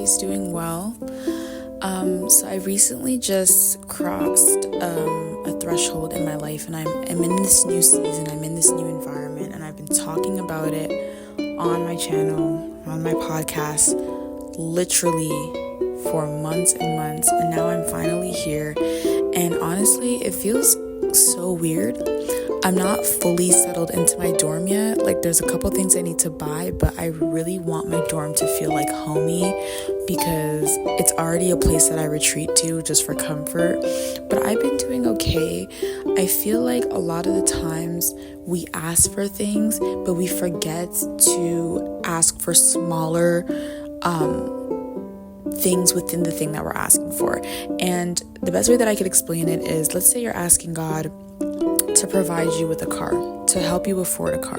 everybody's doing well. So I recently just crossed a threshold in my life, and I'm in this new season, I'm in this new environment, and I've been talking about it on my channel, on my podcast, literally for months and months, and now I'm finally here. And honestly, it feels so weird. I'm not fully settled into my dorm yet. Like, there's a couple things I need to buy, but I really want my dorm to feel like homey because it's already a place that I retreat to just for comfort. But I've been doing okay. I feel like a lot of the times we ask for things, but we forget to ask for smaller things within the thing that we're asking for. And the best way that I could explain it is, let's say you're asking God to provide you with a car, to help you afford a car.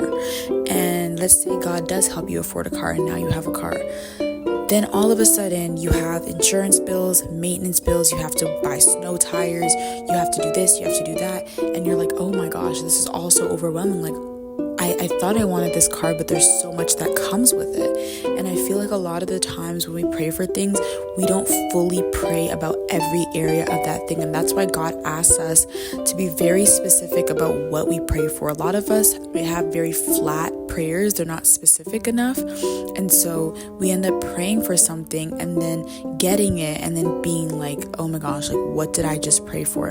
And let's say God does help you afford a car and now you have a car. Then all of a sudden you have insurance bills, maintenance bills, you have to buy snow tires, you have to do this, you have to do that. And you're like, oh my gosh, this is all so overwhelming. Like, I thought I wanted this car, but there's so much that comes with it. And I feel like a lot of the times when we pray for things, we don't fully pray about every area of that thing. And that's why God asks us to be very specific about what we pray for. A lot of us, we have very flat prayers. They're not specific enough. And so we end up praying for something and then getting it and then being like, oh my gosh, like, what did I just pray for?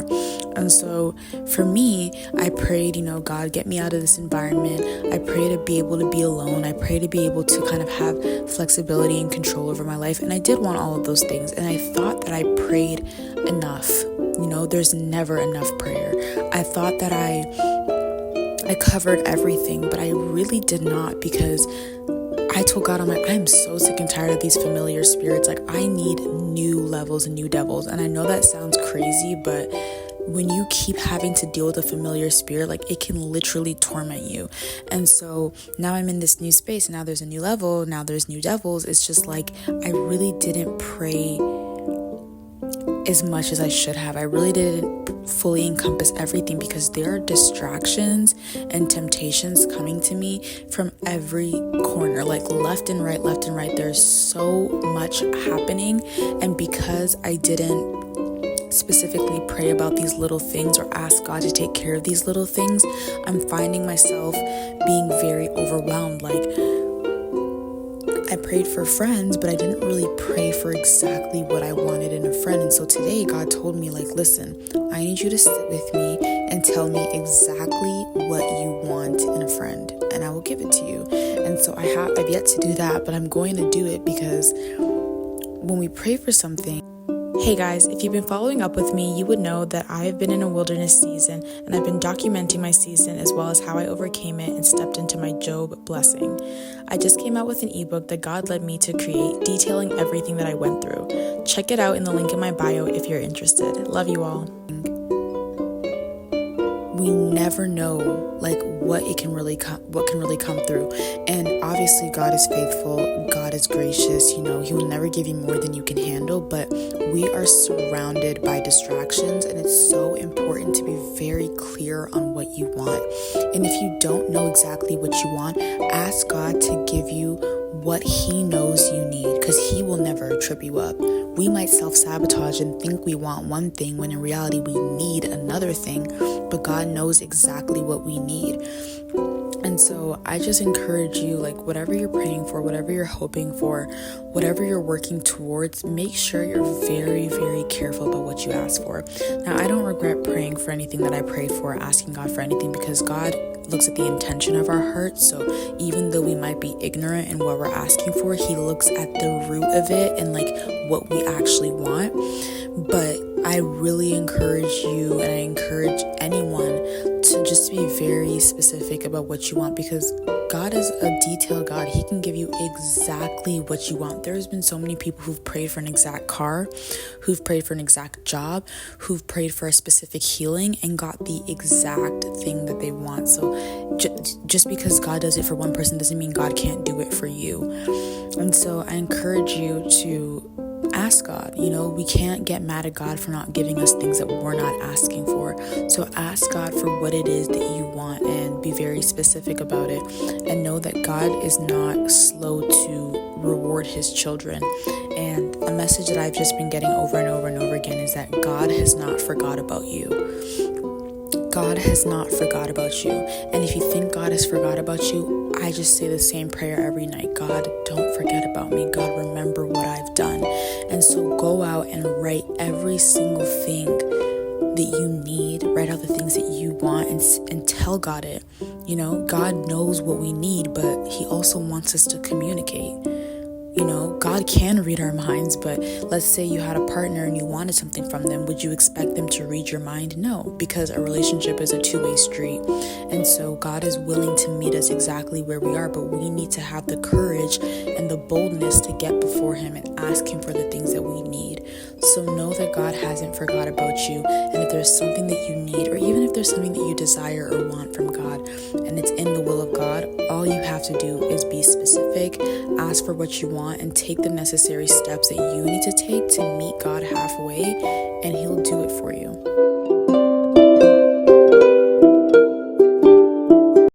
And so for me, I prayed, God, get me out of this environment. I pray to be able to be alone. I pray to be able to kind of have flexibility and control over my life. And I did want all of those things. And I thought that I prayed enough. There's never enough prayer. I thought that I covered everything, but I really did not, because I told God, I'm like, I'm so sick and tired of these familiar spirits. Like, I need new levels and new devils. And I know that sounds crazy, but when you keep having to deal with a familiar spirit, like, it can literally torment you. And so now I'm in this new space, and now there's a new level, now there's new devils. It's just like, I really didn't pray as much as I should have. I really didn't fully encompass everything, because there are distractions and temptations coming to me from every corner, like left and right. There's so much happening. And because I didn't specifically pray about these little things or ask God to take care of these little things, I'm finding myself being very overwhelmed. Like, I prayed for friends, but I didn't really pray for exactly what I wanted in a friend. And so today God told me, like, listen, I need you to sit with me and tell me exactly what you want in a friend, and I will give it to you. And so I've yet to do that, but I'm going to do it, because when we pray for something. Hey guys, if you've been following up with me, you would know that I've been in a wilderness season, and I've been documenting my season as well as how I overcame it and stepped into my Job blessing. I just came out with an ebook that God led me to create, detailing everything that I went through. Check it out in the link in my bio if you're interested. Love you all. We never know, like, what can really come through. And obviously God is faithful, God is gracious, He will never give you more than you can handle, but we are surrounded by distractions, and it's so important to be very clear on what you want. And if you don't know exactly what you want, ask God to give you what He knows you need, because He will never trip you up. We might self-sabotage and think we want one thing when in reality we need another thing, but God knows exactly what we need. And so I just encourage you, like, whatever you're praying for, whatever you're hoping for, whatever you're working towards, make sure you're very, very careful about what you ask for. Now, I don't regret praying for anything that I prayed for, asking God for anything, because God looks at the intention of our heart. So even though we might be ignorant in what we're asking for, He looks at the root of it and, like, what we actually want. But I really encourage you, and I encourage anyone to just be very specific about what you want, because God is a detailed God. He can give you exactly what you want. There's been so many people who've prayed for an exact car, who've prayed for an exact job, who've prayed for a specific healing and got the exact thing that they want. So just because God does it for one person doesn't mean God can't do it for you. And so I encourage you to ask God. We can't get mad at God for not giving us things that we're not asking for. So ask God for what it is that you want and be very specific about it, and know that God is not slow to reward his children. And a message that I've just been getting over and over and over again is that God has not forgot about you. God has not forgot about you. And if you think God has forgot about you, I just say the same prayer every night. God, don't forget about me. God, remember what I've done. And so go out and write every single thing that you need. Write out the things that you want and tell God it. God knows what we need, but he also wants us to communicate. God can read our minds, but let's say you had a partner and you wanted something from them. Would you expect them to read your mind? No, because a relationship is a two-way street. And so God is willing to meet us exactly where we are, but we need to have the courage and the boldness to get before him and ask him for the things that we need. So know that God hasn't forgot about you. And if there's something that you need, or even if there's something that you desire or want from God, and it's in the will of God, all you have to do is be specific, ask for what you want, and take the necessary steps that you need to take to meet God halfway, and he'll do it for you.